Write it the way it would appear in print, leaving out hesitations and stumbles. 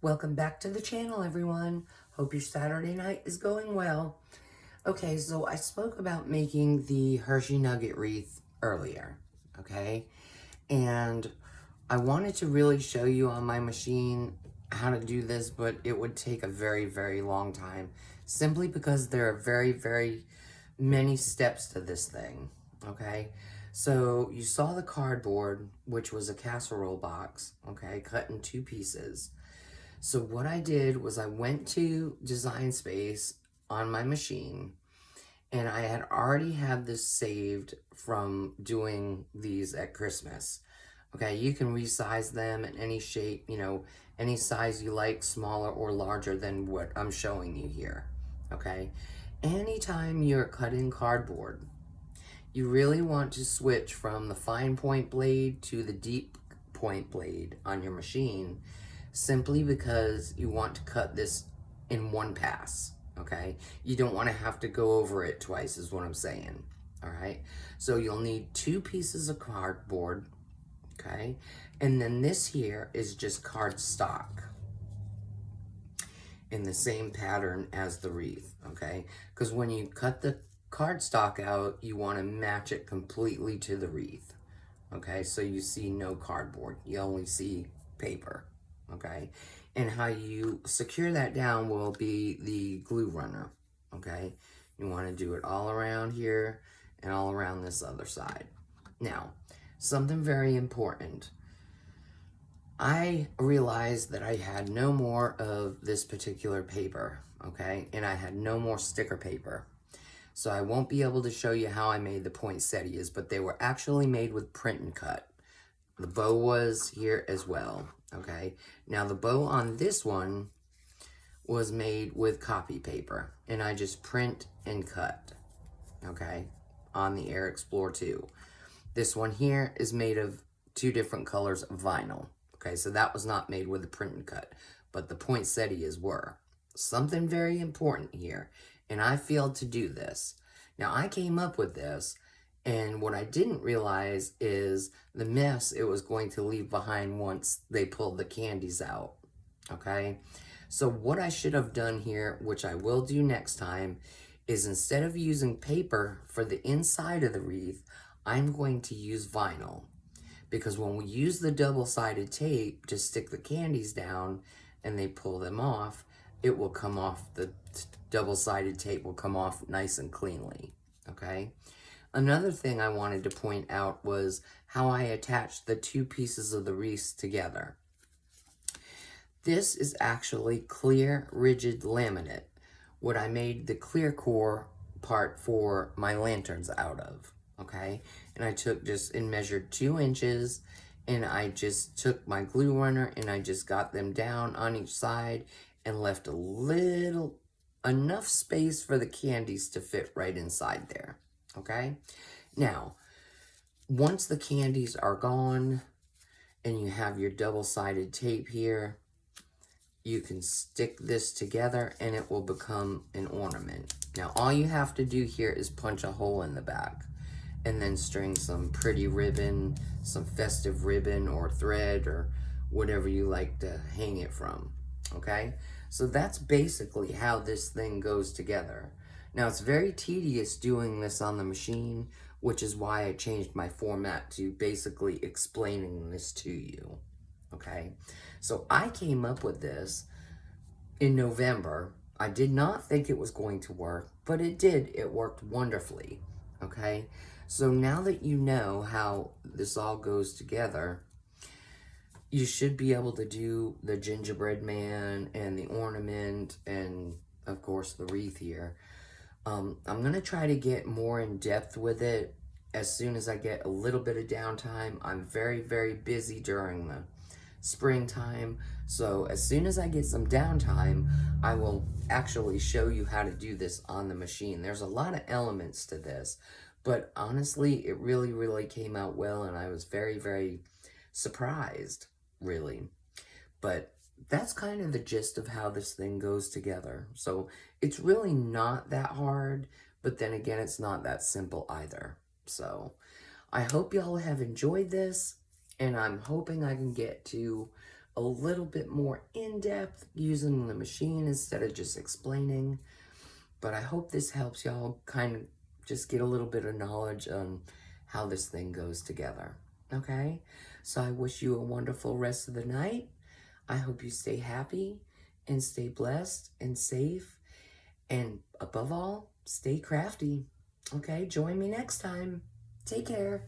Welcome back to the channel, everyone. Hope your Saturday night is going well. Okay, so I spoke about making the Hershey Nugget wreath earlier, okay? And I wanted to really show you on my machine how to do this, but it would take a very, very long time, simply because there are very, very many steps to this thing, okay? So you saw the cardboard, which was a casserole box, okay, cut in two pieces. So what I did was I went to Design Space on my machine, and I had already had this saved from doing these at Christmas. Okay, you can resize them in any shape, any size you like, smaller or larger than what I'm showing you here. Okay, anytime you're cutting cardboard, you really want to switch from the fine point blade to the deep point blade on your machine, simply because you want to cut this in one pass, okay? You don't want to have to go over it twice is what I'm saying, all right? So you'll need two pieces of cardboard, okay? And then this here is just cardstock in the same pattern as the wreath, okay? Because when you cut the cardstock out, you want to match it completely to the wreath, okay? So you see no cardboard, you only see paper. Okay, and how you secure that down will be the glue runner, okay? You want to do it all around here and all around this other side. Now, something very important. I realized that I had no more of this particular paper, okay? And I had no more sticker paper. So I won't be able to show you how I made the poinsettias, but they were actually made with print and cut. The bow was here as well, okay? Now the bow on this one was made with copy paper, and I just print and cut, okay, on the Air Explorer 2. This one here is made of two different colors of vinyl, okay? So that was not made with a print and cut, but the poinsettias were. Something very important here, and I failed to do this. Now I came up with this, and what I didn't realize is the mess it was going to leave behind once they pulled the candies out, okay? So what I should have done here, which I will do next time, is instead of using paper for the inside of the wreath, I'm going to use vinyl. Because when we use the double-sided tape to stick the candies down and they pull them off, it will come off, the double-sided tape will come off nice and cleanly, okay? Another thing I wanted to point out was how I attached the two pieces of the wreath together. This is actually clear rigid laminate, what I made the clear core part for my lanterns out of, okay? And I took just and measured 2 inches, and I just took my glue runner and I just got them down on each side and left enough space for the candies to fit right inside there. Okay, now, once the candies are gone and you have your double-sided tape here, you can stick this together and it will become an ornament. Now, all you have to do here is punch a hole in the back and then string some pretty ribbon, some festive ribbon or thread or whatever you like to hang it from, okay? So that's basically how this thing goes together. Now, it's very tedious doing this on the machine, which is why I changed my format to basically explaining this to you, okay? So I came up with this in November. I did not think it was going to work, but it did. It worked wonderfully, okay? So now that you know how this all goes together, you should be able to do the gingerbread man and the ornament and, of course, the wreath here. I'm going to try to get more in depth with it as soon as I get a little bit of downtime. I'm very, very busy during the springtime. So as soon as I get some downtime, I will actually show you how to do this on the machine. There's a lot of elements to this, but honestly, it really, really came out well, and I was very, very surprised, really. But that's kind of the gist of how this thing goes together. So it's really not that hard, but then again, it's not that simple either. So I hope y'all have enjoyed this, and I'm hoping I can get to a little bit more in-depth using the machine instead of just explaining. But I hope this helps y'all kind of just get a little bit of knowledge on how this thing goes together. Okay? So I wish you a wonderful rest of the night. I hope you stay happy and stay blessed and safe. And above all, stay crafty. Okay? Join me next time. Take care.